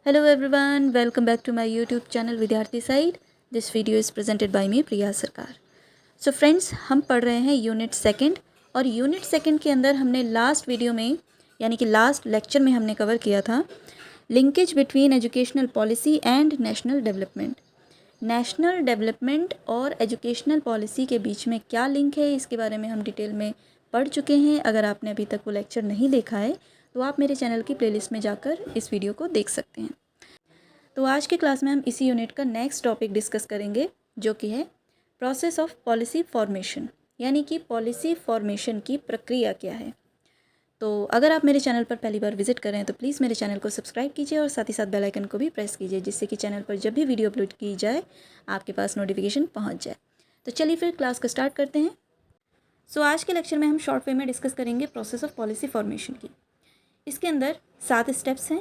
Hello everyone, welcome back to my YouTube channel Vidyarthi side. This video is presented by me Priya Sarkar. So friends, हम पढ़ रहे हैं unit second और unit second के अंदर हमने लास्ट वीडियो में यानी कि लास्ट लेक्चर में हमने कवर किया था linkage between educational policy and national development. National development और एजुकेशनल पॉलिसी के बीच में क्या लिंक है, इसके बारे में हम डिटेल में पढ़ चुके हैं. अगर आपने अभी तक वो लेक्चर नहीं देखा है तो आप मेरे चैनल की प्लेलिस्ट में जाकर इस वीडियो को देख सकते हैं. तो आज के क्लास में हम इसी यूनिट का नेक्स्ट टॉपिक डिस्कस करेंगे, जो कि है प्रोसेस ऑफ पॉलिसी फॉर्मेशन, यानी कि पॉलिसी फॉर्मेशन की प्रक्रिया क्या है. तो अगर आप मेरे चैनल पर पहली बार विजिट कर रहे हैं तो प्लीज़ मेरे चैनल को सब्सक्राइब कीजिए और साथ ही साथ बेल आइकन को भी प्रेस कीजिए, जिससे कि चैनल पर जब भी वीडियो अपलोड की जाए आपके पास नोटिफिकेशन पहुंच जाए. तो चलिए फिर क्लास को स्टार्ट करते हैं. सो आज के लेक्चर में हम शॉर्ट वे में डिस्कस करेंगे प्रोसेस ऑफ पॉलिसी फॉर्मेशन की. इसके अंदर 7 स्टेप्स हैं.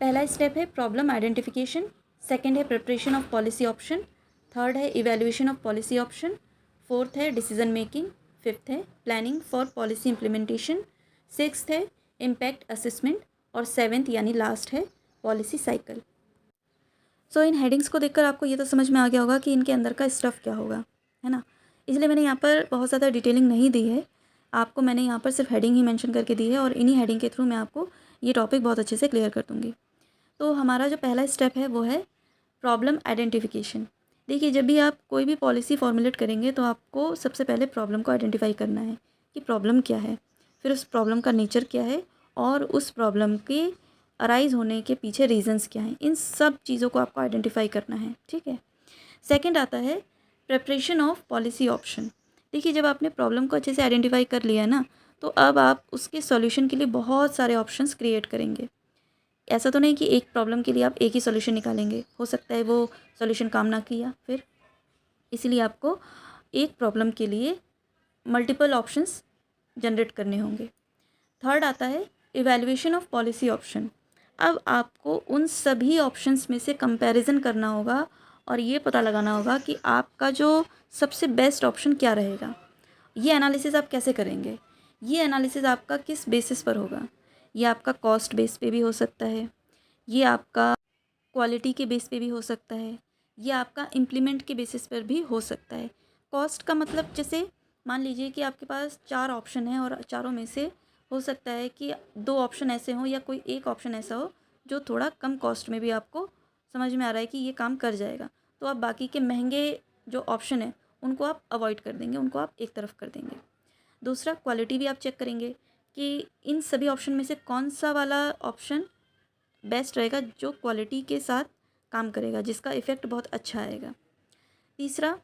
पहला स्टेप है प्रॉब्लम आइडेंटिफिकेशन, सेकंड है preparation of policy option, third है evaluation of policy option, fourth है डिसीजन मेकिंग, फिफ्थ है planning for policy implementation, sixth है इम्पैक्ट असेसमेंट और सेवेंथ यानी लास्ट है पॉलिसी साइकिल. सो इन हेडिंग्स को देखकर आपको ये तो समझ में आ गया होगा कि इनके अंदर का स्टफ़ क्या होगा, है ना. इसलिए मैंने यहाँ पर बहुत ज़्यादा डिटेलिंग नहीं दी है आपको. मैंने यहाँ पर सिर्फ हेडिंग ही मेंशन करके दी है और इन्हीं हेडिंग के थ्रू मैं आपको ये टॉपिक बहुत अच्छे से क्लियर कर दूँगी. तो हमारा जो पहला स्टेप है वो है प्रॉब्लम आइडेंटिफिकेशन. देखिए, जब भी आप कोई भी पॉलिसी फॉर्मुलेट करेंगे तो आपको सबसे पहले प्रॉब्लम को आइडेंटिफाई करना है कि प्रॉब्लम क्या है, फिर उस प्रॉब्लम का नेचर क्या है और उस प्रॉब्लम के अराइज होने के पीछे रीजंस क्या हैं. इन सब चीज़ों को आपको आइडेंटिफाई करना है, ठीक है. सेकंड आता है प्रिपरेशन ऑफ पॉलिसी ऑप्शन. देखिए, जब आपने प्रॉब्लम को अच्छे से आइडेंटिफाई कर लिया ना, तो अब आप उसके सॉल्यूशन के लिए बहुत सारे ऑप्शंस क्रिएट करेंगे. ऐसा तो नहीं कि एक प्रॉब्लम के लिए आप एक ही सॉल्यूशन निकालेंगे, हो सकता है वो सॉल्यूशन काम ना किया फिर. इसीलिए आपको एक प्रॉब्लम के लिए मल्टीपल ऑप्शंस जनरेट करने होंगे. थर्ड आता है इवैल्यूएशन ऑफ पॉलिसी ऑप्शन. अब आपको उन सभी ऑप्शंस में से कंपैरिजन करना होगा और ये पता लगाना होगा कि आपका जो सबसे बेस्ट ऑप्शन क्या रहेगा. ये एनालिसिस आप कैसे करेंगे, ये एनालिसिस आपका किस बेसिस पर होगा. ये आपका कॉस्ट बेस पे भी हो सकता है, ये आपका क्वालिटी के बेस पे भी हो सकता है, ये आपका इम्प्लीमेंट के बेसिस पर भी हो सकता है. कॉस्ट का मतलब, जैसे मान लीजिए कि आपके पास 4 ऑप्शन हैं और चारों में से हो सकता है कि 2 ऑप्शन ऐसे हों या कोई एक ऑप्शन ऐसा हो जो थोड़ा कम कॉस्ट में भी आपको समझ में आ रहा है कि ये काम कर जाएगा. तो आप बाकी के महंगे जो ऑप्शन है उनको आप अवॉइड कर देंगे, उनको आप एक तरफ कर देंगे. दूसरा, क्वालिटी भी आप चेक करेंगे कि इन सभी ऑप्शन में से कौन सा वाला ऑप्शन बेस्ट रहेगा, जो क्वालिटी के साथ काम करेगा, जिसका इफ़ेक्ट बहुत अच्छा आएगा. तीसरा,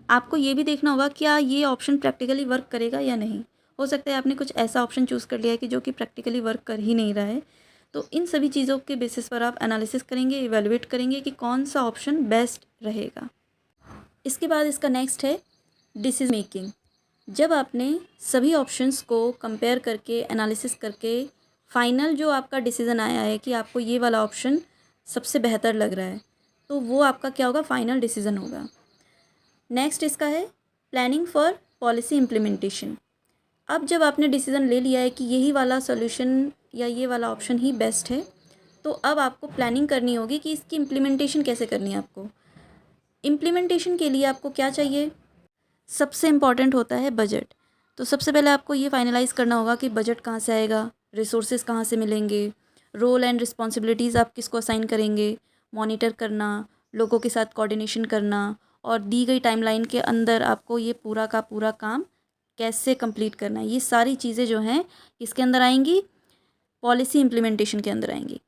आपको ये भी देखना होगा क्या ये ऑप्शन प्रैक्टिकली वर्क करेगा या नहीं. हो सकता है आपने कुछ ऐसा ऑप्शन चूज़ कर लिया है कि जो कि प्रैक्टिकली वर्क कर ही नहीं रहा है. तो इन सभी चीज़ों के बेसिस पर आप एनालिसिस करेंगे, इवैल्यूएट करेंगे कि कौन सा ऑप्शन बेस्ट रहेगा. इसके बाद इसका नेक्स्ट है डिसीजन मेकिंग. जब आपने सभी ऑप्शंस को कंपेयर करके एनालिसिस करके फाइनल जो आपका डिसीज़न आया है कि आपको ये वाला ऑप्शन सबसे बेहतर लग रहा है, तो वो आपका क्या होगा, फाइनल डिसीज़न होगा. नेक्स्ट इसका है प्लानिंग फॉर पॉलिसी इम्प्लीमेंटेशन. अब जब आपने डिसीज़न ले लिया है कि यही वाला सॉल्यूशन या ये वाला ऑप्शन ही बेस्ट है, तो अब आपको प्लानिंग करनी होगी कि इसकी इम्प्लीमेंटेशन कैसे करनी है. आपको इम्प्लीमेंटेशन के लिए आपको क्या चाहिए, सबसे इम्पॉर्टेंट होता है बजट. तो सबसे पहले आपको ये फाइनलाइज़ करना होगा कि बजट कहाँ से आएगा, रिसोर्सेज कहाँ से मिलेंगे, रोल एंड रिस्पॉन्सिबिलिटीज़ आप किसको असाइन करेंगे, मॉनिटर करना, लोगों के साथ कोऑर्डिनेशन करना और दी गई टाइमलाइन के अंदर आपको ये पूरा का पूरा काम कैसे कंप्लीट करना है. ये सारी चीज़ें जो हैं इसके अंदर आएंगी, पॉलिसी इम्प्लीमेंटेशन के अंदर आएंगी.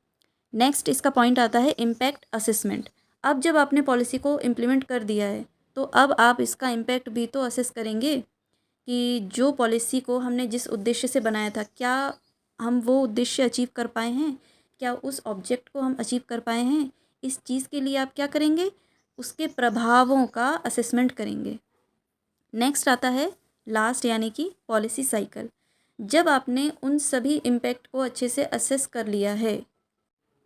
नेक्स्ट इसका पॉइंट आता है इम्पैक्ट असेसमेंट. अब जब आपने पॉलिसी को इम्प्लीमेंट कर दिया है तो अब आप इसका इम्पैक्ट भी तो असेस करेंगे कि जो पॉलिसी को हमने जिस उद्देश्य से बनाया था, क्या हम वो उद्देश्य अचीव कर पाए हैं, क्या उस ऑब्जेक्ट को हम अचीव कर पाए हैं. इस चीज़ के लिए आप क्या करेंगे, उसके प्रभावों का असेसमेंट करेंगे. नेक्स्ट आता है लास्ट यानी कि पॉलिसी साइकिल. जब आपने उन सभी इम्पैक्ट को अच्छे से असेस कर लिया है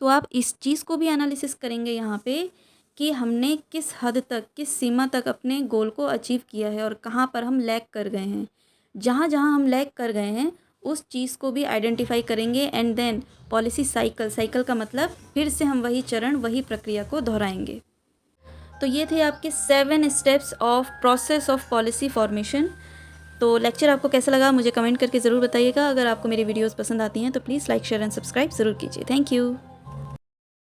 तो आप इस चीज़ को भी एनालिसिस करेंगे यहाँ पे कि हमने किस हद तक, किस सीमा तक अपने गोल को अचीव किया है और कहाँ पर हम लैग कर गए हैं. जहाँ जहाँ हम लैग कर गए हैं उस चीज़ को भी आइडेंटिफाई करेंगे and then policy cycle, cycle का मतलब फिर से हम वही चरण, वही प्रक्रिया को दोहराएंगे। तो ये थे आपके 7 steps of process of policy formation. तो लेक्चर आपको कैसा लगा मुझे कमेंट करके ज़रूर बताइएगा। अगर आपको मेरी वीडियोस पसंद आती हैं तो please like share and subscribe ज़रूर कीजिए। Thank you.